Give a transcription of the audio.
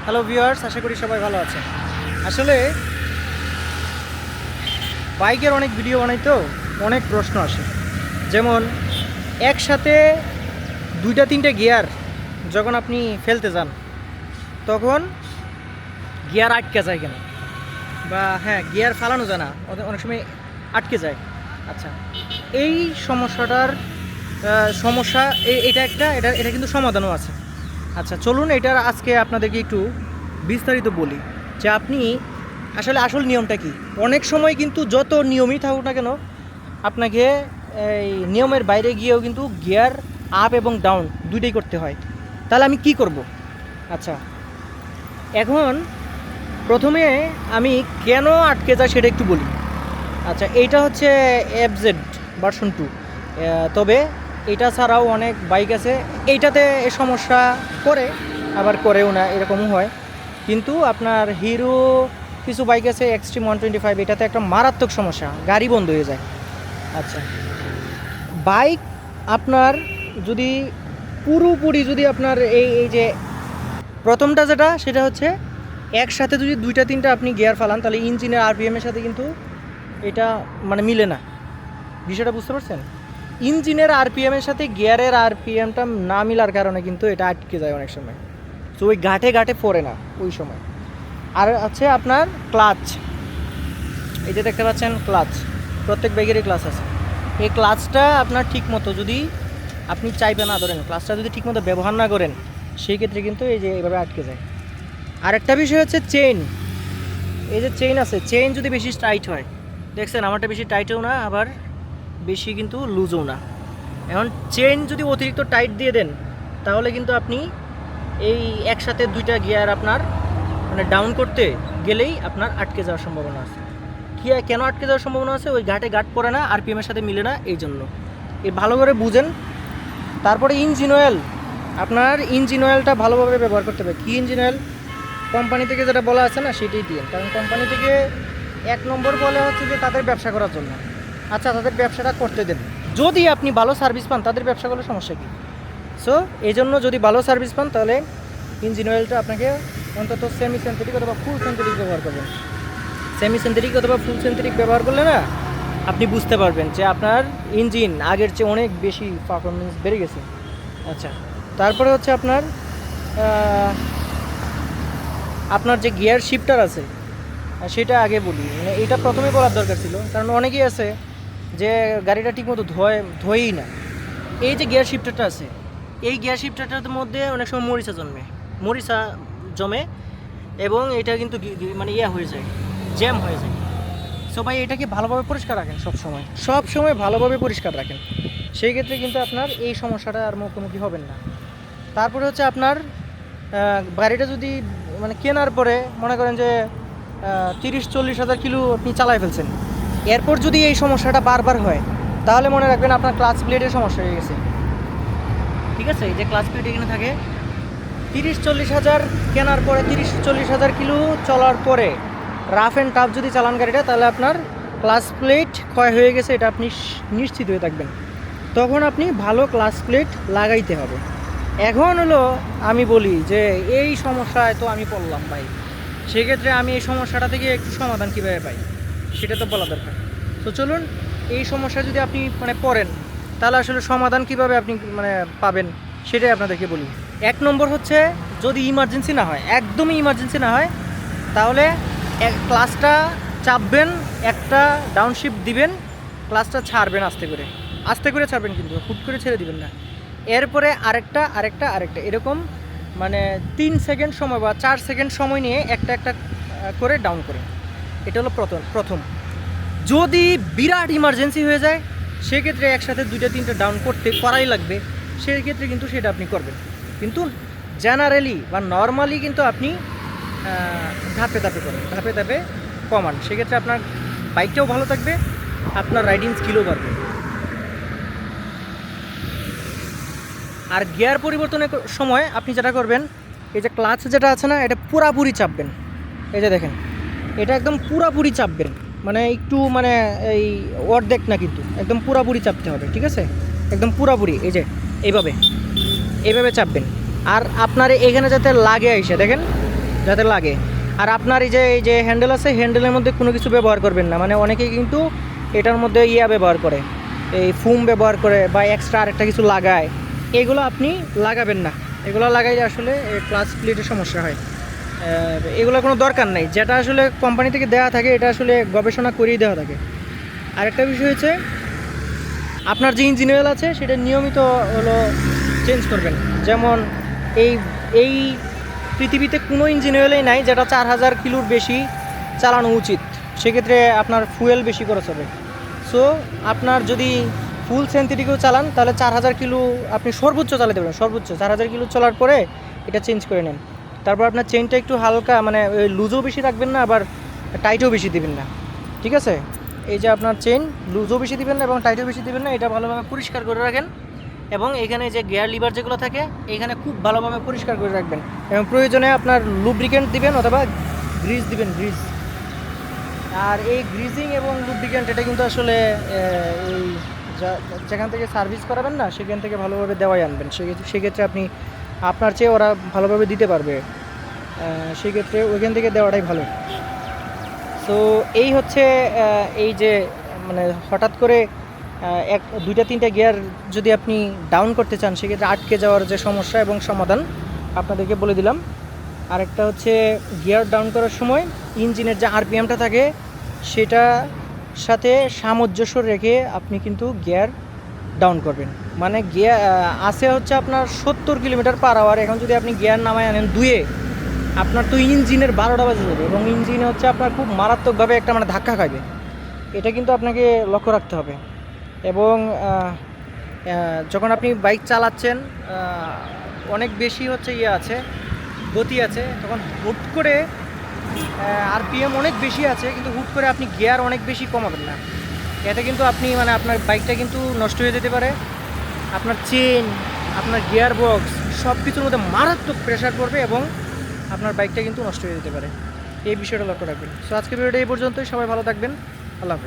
Hello viewers, আশা করি সবাই ভালো আছেন। আসলে বাইকের অনেক ভিডিও বানাই তো অনেক প্রশ্ন আসে, যেমন একসাথে দুইটা তিনটে গিয়ার যখন আপনি ফেলতে যান তখন গিয়ার আটকে যায় কেন, বা হ্যাঁ গিয়ার ফালানো যায় না, অনেক সময় আটকে যায়। আচ্ছা, এই সমস্যাটার সমস্যা এটা কিন্তু সমাধানও আছে। আচ্ছা চলুন এটার আজকে আপনাদেরকে একটু বিস্তারিত বলি যে আপনি আসল নিয়মটা কি। অনেক সময় কিন্তু যত নিয়মই থাকুক না কেন, আপনাকে এই নিয়মের বাইরে গিয়েও কিন্তু গিয়ার আপ এবং ডাউন দুইটাই করতে হয়। তাহলে আমি কি করব? আচ্ছা, এখন প্রথমে আমি কেন আটকে যায় সেটা একটু বলি। আচ্ছা, এইটা হচ্ছে এফজেড ভার্সন 2, তবে এটা ছাড়াও অনেক বাইক আছে এইটাতে এই সমস্যা করে, আবার করেও না, এরকমও হয়। কিন্তু আপনার হিরো কিছু বাইক আছে এক্সট্রিম 125, এটাতে একটা মারাত্মক সমস্যা, গাড়ি বন্ধ হয়ে যায়। আচ্ছা, বাইক আপনার যদি পুরোপুরি যদি আপনার এই যে প্রথমটা যেটা সেটা হচ্ছে একসাথে যদি দুইটা তিনটা আপনি গিয়ার ফালান তাহলে ইঞ্জিনের আরপিএমের সাথে কিন্তু এটা মানে মিলে না। বিষয়টা বুঝতে পারছেন? ইঞ্জিনের আরপিএমের সাথে গিয়ারের আরপিএমটা না মিলার কারণে কিন্তু এটা আটকে যায় অনেক সময়। তো ওই ঘাটে পড়ে না ওই সময়। আর আছে আপনার ক্লাচ, এই যে দেখতে পাচ্ছেন ক্লাচ, প্রত্যেক বাইকেরই ক্লাচ আছে। এই ক্লাচটা আপনার ঠিক মতো যদি আপনি চাইবে না ধরেন, ক্লাচটা যদি ঠিক মতো ব্যবহার না করেন, সেই ক্ষেত্রে কিন্তু এই যে এইভাবে আটকে যায়। আরেকটা বিষয় হচ্ছে চেইন, এই যে চেইন আছে, চেইন যদি বেশি টাইট হয়, দেখছেন আমারটা বেশি টাইটও না আবার বেশি কিন্তু লুজও না। এখন চেইন যদি অতিরিক্ত টাইট দিয়ে দেন তাহলে কিন্তু আপনি এই একসাথে দুইটা গিয়ার আপনার মানে ডাউন করতে গেলেই আপনার আটকে যাওয়ার সম্ভাবনা আছে। কেন আটকে যাওয়ার সম্ভাবনা আছে? ওই ঘাট পড়ে না, আরপিএমের সাথে মিলে না, এই জন্য। এই ভালো করে বুঝেন। তারপরে ইঞ্জিন অয়েল, আপনার ইঞ্জিন অয়েলটা ভালোভাবে ব্যবহার করতে হবে। কী ইঞ্জিন অয়েল? কোম্পানি থেকে যেটা বলা আছে না সেটাই দিন, কারণ কোম্পানি থেকে এক নম্বর বলে হচ্ছে যে তাদের ব্যবসা করার জন্য। আচ্ছা, তাদের ব্যবসাটা করতে দেন, যদি আপনি ভালো সার্ভিস পান তাদের ব্যবসা করলে সমস্যা কী? সো এই জন্য যদি ভালো সার্ভিস পান তাহলে ইঞ্জিন অয়েলটা আপনাকে অন্তত সেমি সিনথেটিক অথবা ফুল সিনথেটিক ব্যবহার করবেন। সেমি সিনথেটিক অথবা ফুল সিনথেটিক ব্যবহার করলে না আপনি বুঝতে পারবেন যে আপনার ইঞ্জিন আগের চেয়ে অনেক বেশি পারফরমেন্স বেড়ে গেছে। আচ্ছা, তারপরে হচ্ছে আপনার যে গিয়ার শিফটার আছে সেটা আগে বলি, মানে এটা প্রথমে বলার দরকার ছিল, কারণ অনেকেই আছে যে গাড়িটা ঠিকমতো ধোয়েই না। এই যে গিয়ার শিফটারটা আছে, এই গিয়ার শিফটারটার মধ্যে অনেক সময় মরিচা জমে এবং এটা কিন্তু মানে হয়ে যায়, জ্যাম হয়ে যায়। সো ভাই এটাকে ভালোভাবে পরিষ্কার রাখেন, সব সময় ভালোভাবে পরিষ্কার রাখেন, সেই ক্ষেত্রে কিন্তু আপনার এই সমস্যাটা আর মুখোমুখি হবেন না। তারপরে হচ্ছে আপনার গাড়িটা যদি মানে কেনার পরে মনে করেন যে 30-40 হাজার কিলো আপনি চালায় ফেলছেন, এরপর যদি এই সমস্যাটা বারবার হয় তাহলে মনে রাখবেন আপনার ক্লাচ প্লেটের সমস্যা হয়ে গেছে। ঠিক আছে, এই যে ক্লাচ প্লেট এখানে থাকে, 30-40 হাজার কেনার পরে 30-40 হাজার কিলো চলার পরে রাফ অ্যান্ড টাফ যদি চালান গাড়িটা, তাহলে আপনার ক্লাচ প্লেট ক্ষয় হয়ে গেছে, এটা আপনি নিশ্চিত হয়ে থাকবেন। তখন আপনি ভালো ক্লাচ প্লেট লাগাইতে হবে। এখন হলো আমি বলি যে এই সমস্যায় তো আমি পড়লাম ভাই, সেক্ষেত্রে আমি এই সমস্যাটা থেকে একটু সমাধান কীভাবে পাই সেটা তো বলা দরকার। তো চলুন, এই সমস্যা যদি আপনি মানে পড়েন তাহলে আসলে সমাধান কিভাবে আপনি মানে পাবেন সেটাই আপনাদেরকে বলি। এক নম্বর হচ্ছে, যদি ইমার্জেন্সি না হয়, একদমই ইমার্জেন্সি না হয়, তাহলে ক্লাচটা চাপবেন, একটা ডাউনশিফট দিবেন, ক্লাচটা ছাড়বেন আস্তে করে ছাড়বেন, কিন্তু হুট করে ছেড়ে দিবেন না। এরপরে আরেকটা এরকম মানে 3 সেকেন্ড সময় বা 4 সেকেন্ড সময় নিয়ে একটা করে ডাউন করেন। এটা হলো প্রথম। যদি বিরাট ইমার্জেন্সি হয়ে যায় সেক্ষেত্রে একসাথে 2-3টা ডাউন করাই লাগবে, সেই ক্ষেত্রে কিন্তু সেটা আপনি করবেন। কিন্তু জেনারেলি বা নর্মালি কিন্তু আপনি ধাপে কমান, সেক্ষেত্রে আপনার বাইকটাও ভালো থাকবে, আপনার রাইডিং স্কিলও বাড়বে। আর গিয়ার পরিবর্তনের সময় আপনি যেটা করবেন, এই যে ক্লাচ যেটা আছে না, এটা পুরাপুরি চাপবেন। এই যে দেখেন, এটা একদম পুরাপুরি চাপবেন, মানে একটু মানে এই অর্ধেক না, কিন্তু একদম পুরাপুরি চাপতে হবে। ঠিক আছে, একদম পুরাপুরি, এই যে এইভাবে চাপবেন। আর আপনার এখানে যাতে লাগে এসে দেখেন, যাতে লাগে। আর আপনার এই যে হ্যান্ডেল আছে, হ্যান্ডেলের মধ্যে কোনো কিছু ব্যবহার করবেন না। মানে অনেকেই কিন্তু এটার মধ্যে ব্যবহার করে, এই ফোম ব্যবহার করে বা এক্সট্রা আরেকটা কিছু লাগায়, এগুলো আপনি লাগাবেন না। এগুলো লাগাইলে আসলে ক্লাচ প্লেটের সমস্যা হয়। এগুলো কোনো দরকার নেই। যেটা আসলে কোম্পানি থেকে দেওয়া থাকে এটা আসলে গবেষণা করেই দেওয়া থাকে। আরেকটা বিষয় হচ্ছে আপনার যে ইঞ্জিন অয়েল আছে সেটা নিয়মিত হলো চেঞ্জ করবেন। যেমন এই এই পৃথিবীতে কোনো ইঞ্জিন অয়েলই নাই যেটা 4000 কিলোর বেশি চালানো উচিত। সেক্ষেত্রে আপনার ফুয়েল বেশি খরচ হবে। সো আপনার যদি ফুল সিনথেটিকও চালান তাহলে 4000 কিলো আপনি সর্বোচ্চ চালাতে পারেন। সর্বোচ্চ 4000 কিলো চলার পরে এটা চেঞ্জ করে নেন। তারপর আপনার চেইনটা একটু হালকা, মানে লুজও বেশি রাখবেন না, আবার টাইটও বেশি দিবেন না। ঠিক আছে? এই যে আপনার চেইন লুজও বেশি দিবেন না এবং টাইটও বেশি দিবেন না। এটা ভালোভাবে পরিষ্কার করে রাখেন এবং এখানে যে গিয়ার লিভার যেগুলো থাকে এখানে খুব ভালোভাবে পরিষ্কার করে রাখবেন এবং প্রয়োজনে আপনার লুব্রিকেন্ট দিবেন অথবা গ্রিজ দিবেন, গ্রিজ। আর এই গ্রিজিং এবং লুব্রিকেন্ট এটা কিন্তু আসলে এই যেখান থেকে সার্ভিস করাবেন না সেখান থেকে ভালোভাবে দেওয়াই আনবেন। সেক্ষেত্রে আপনি আপনার চেয়ে ওরা ভালোভাবে দিতে পারবে, সেক্ষেত্রে ওইখান থেকে দেওয়াটাই ভালো। তো এই হচ্ছে এই যে মানে হঠাৎ করে দুইটা তিনটা গিয়ার যদি আপনি ডাউন করতে চান সেক্ষেত্রে আটকে যাওয়ার যে সমস্যা এবং সমাধান আপনাদেরকে বলে দিলাম। আরেকটা হচ্ছে গিয়ার ডাউন করার সময় ইঞ্জিনের যে আরপিএমটা থাকে সেটা সাথে সামঞ্জস্য রেখে আপনি কিন্তু গিয়ার ডাউন করবেন। মানে গিয়ার আছে হচ্ছে আপনার 70 কিলোমিটার পার আওয়ার। এখন যদি আপনি গিয়ার নামায় আনেন 2-এ, আপনার তো ইঞ্জিনের 12টা বাজে যাবে এবং ইঞ্জিনে হচ্ছে আপনার খুব মারাত্মকভাবে একটা মানে ধাক্কা খাবে। এটা কিন্তু আপনাকে লক্ষ্য রাখতে হবে। এবং যখন আপনি বাইক চালাচ্ছেন অনেক বেশি হচ্ছে আছে, গতি আছে, তখন হুট করে আরপিএম অনেক বেশি আছে কিন্তু হুট করে আপনি গিয়ার অনেক বেশি কমাবেন না। এতে কিন্তু আপনি মানে আপনার বাইকটা কিন্তু নষ্ট হয়ে যেতে পারে। আপনার চেন, আপনার গিয়ার বক্স সব কিছুর মধ্যে মারাত্মক প্রেশার পড়বে এবং আপনার বাইকটা কিন্তু নষ্ট হয়ে যেতে পারে। এই বিষয়টা লক্ষ্য রাখবেন। সো আজকের ভিডিওটা এই পর্যন্তই। সবাই ভালো থাকবেন। আল্লাহ হাফেজ।